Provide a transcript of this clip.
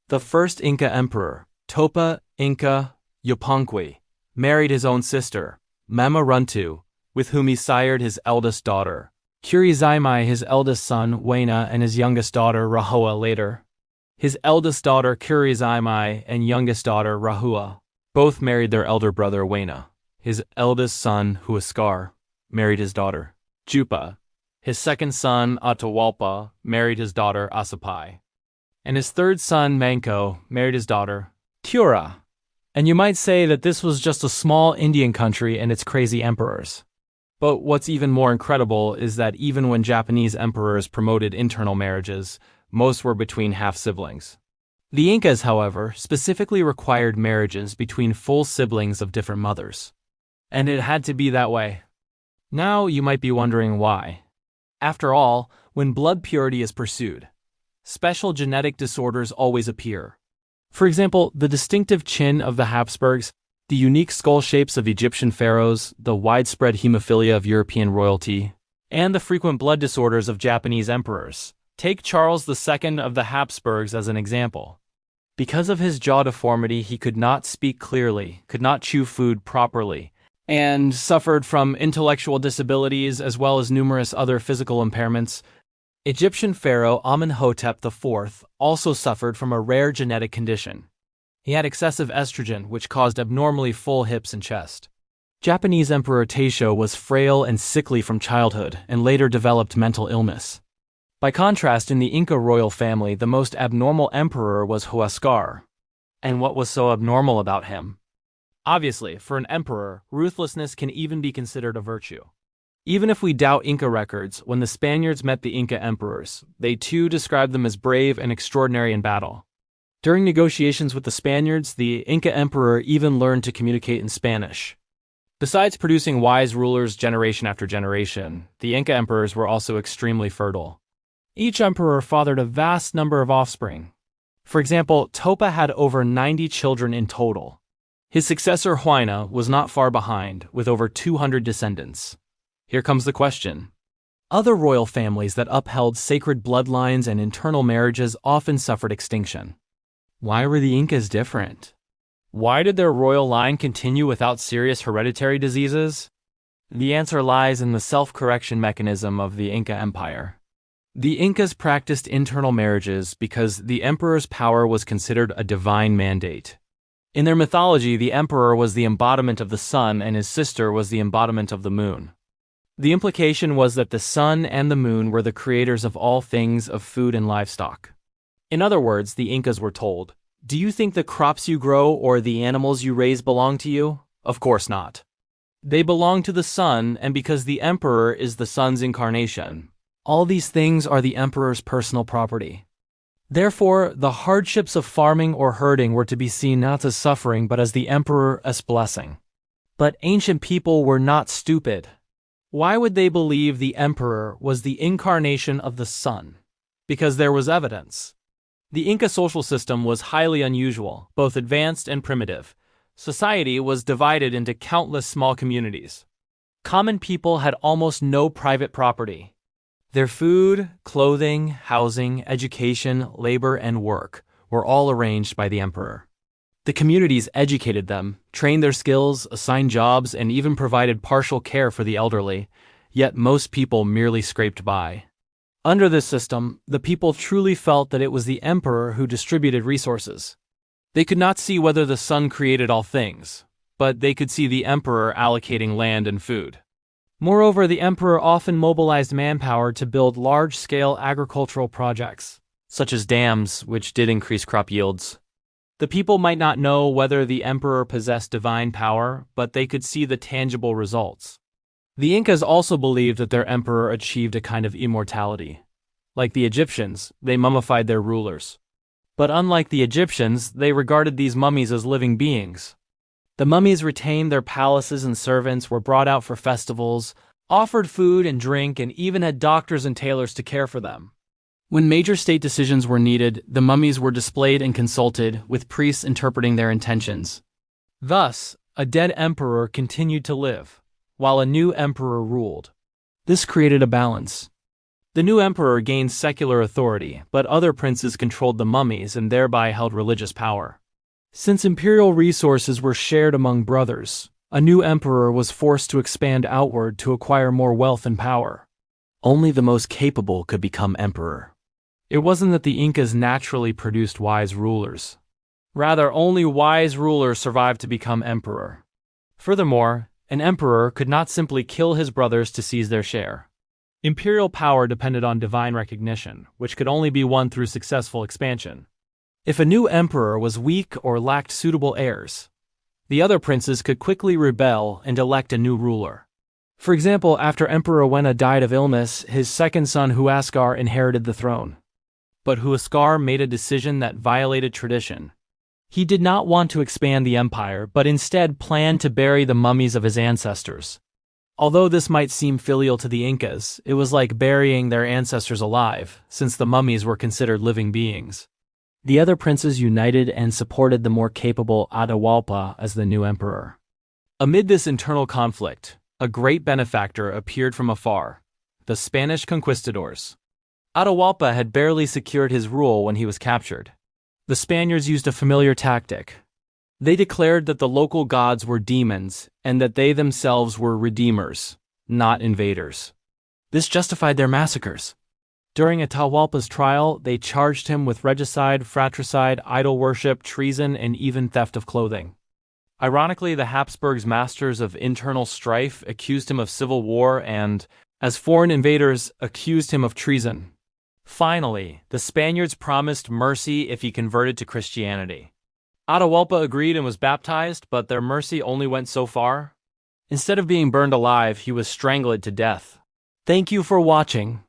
The first Inca emperor, Topa Inca Yupanqui, married his own sister, Mama Runtu, with whom he sired his eldest daughter, Kurizimai, his eldest son, Waina, and his youngest daughter, Rahua later. His eldest daughter, Kurizimai, and youngest daughter, Rahua, both married their elder brother, Waina. His eldest son, Huascar, married his daughter, Jupa. His second son, Atahualpa, married his daughter, Asapai. And his third son, Manco, married his daughter, Tura. And you might say that this was just a small Indian country and its crazy emperors. But what's even more incredible is that even when Japanese emperors promoted internal marriages, most were between half-siblings. The Incas, however, specifically required marriages between full siblings of different mothers. And it had to be that way. Now you might be wondering why. After all, when blood purity is pursued, special genetic disorders always appear. For example, the distinctive chin of the Habsburgs, the unique skull shapes of Egyptian pharaohs, the widespread hemophilia of European royalty, and the frequent blood disorders of Japanese emperors. Take Charles II of the Habsburgs as an example. Because of his jaw deformity, he could not speak clearly, could not chew food properly, and suffered from intellectual disabilities as well as numerous other physical impairments. Egyptian pharaoh Amenhotep IV also suffered from a rare genetic condition. He had excessive estrogen, which caused abnormally full hips and chest. Japanese Emperor Taisho was frail and sickly from childhood and later developed mental illness. By contrast, in the Inca royal family, the most abnormal emperor was Huascar. And what was so abnormal about him? Obviously, for an emperor, ruthlessness can even be considered a virtue. Even if we doubt Inca records, when the Spaniards met the Inca emperors, they too described them as brave and extraordinary in battle. During negotiations with the Spaniards, the Inca emperor even learned to communicate in Spanish. Besides producing wise rulers generation after generation, the Inca emperors were also extremely fertile. Each emperor fathered a vast number of offspring. For example, Topa had over 90 children in total. His successor Huayna was not far behind, with over 200 descendants. Here comes the question. Other royal families that upheld sacred bloodlines and internal marriages often suffered extinction. Why were the Incas different? Why did their royal line continue without serious hereditary diseases? The answer lies in the self-correction mechanism of the Inca Empire. The Incas practiced internal marriages because the emperor's power was considered a divine mandate. In their mythology, the emperor was the embodiment of the sun and his sister was the embodiment of the moon. The implication was that the sun and the moon were the creators of all things of food and livestock. In other words, the Incas were told, "Do you think the crops you grow or the animals you raise belong to you? Of course not. They belong to the sun, and because the emperor is the sun's incarnation, all these things are the emperor's personal property." Therefore, the hardships of farming or herding were to be seen not as suffering but as the emperor's blessing. But ancient people were not stupid. Why would they believe the emperor was the incarnation of the sun? Because there was evidence. The Inca social system was highly unusual, both advanced and primitive. Society was divided into countless small communities. Common people had almost no private property. Their food, clothing, housing, education, labor, and work were all arranged by the emperor. The communities educated them, trained their skills, assigned jobs, and even provided partial care for the elderly, yet most people merely scraped by. Under this system, the people truly felt that it was the emperor who distributed resources. They could not see whether the sun created all things, but they could see the emperor allocating land and food. Moreover, the emperor often mobilized manpower to build large-scale agricultural projects, such as dams, which did increase crop yields. The people might not know whether the emperor possessed divine power, but they could see the tangible results. The Incas also believed that their emperor achieved a kind of immortality. Like the Egyptians, they mummified their rulers. But unlike the Egyptians, they regarded these mummies as living beings. The mummies retained their palaces and servants, were brought out for festivals, offered food and drink, and even had doctors and tailors to care for them. When major state decisions were needed, the mummies were displayed and consulted, with priests interpreting their intentions. Thus, a dead emperor continued to live, while a new emperor ruled. This created a balance. The new emperor gained secular authority, but other princes controlled the mummies and thereby held religious power. Since imperial resources were shared among brothers, a new emperor was forced to expand outward to acquire more wealth and power. Only the most capable could become emperor. It wasn't that the Incas naturally produced wise rulers. Rather, only wise rulers survived to become emperor. Furthermore, an emperor could not simply kill his brothers to seize their share. Imperial power depended on divine recognition, which could only be won through successful expansion. If a new emperor was weak or lacked suitable heirs, the other princes could quickly rebel and elect a new ruler. For example, after Emperor Wenna died of illness, his second son Huascar inherited the throne. But Huascar made a decision that violated tradition. He did not want to expand the empire, but instead planned to bury the mummies of his ancestors. Although this might seem filial to the Incas, it was like burying their ancestors alive, since the mummies were considered living beings. The other princes united and supported the more capable Atahualpa as the new emperor. Amid this internal conflict, a great benefactor appeared from afar: the Spanish conquistadors. Atahualpa had barely secured his rule when he was captured. The Spaniards used a familiar tactic. They declared that the local gods were demons and that they themselves were redeemers, not invaders. This justified their massacres. During Atahualpa's trial, they charged him with regicide, fratricide, idol worship, treason, and even theft of clothing. Ironically, the Habsburgs, masters of internal strife, accused him of civil war and, as foreign invaders, accused him of treason. Finally, the Spaniards promised mercy if he converted to Christianity. Atahualpa agreed and was baptized, but their mercy only went so far. Instead of being burned alive, he was strangled to death. Thank you for watching.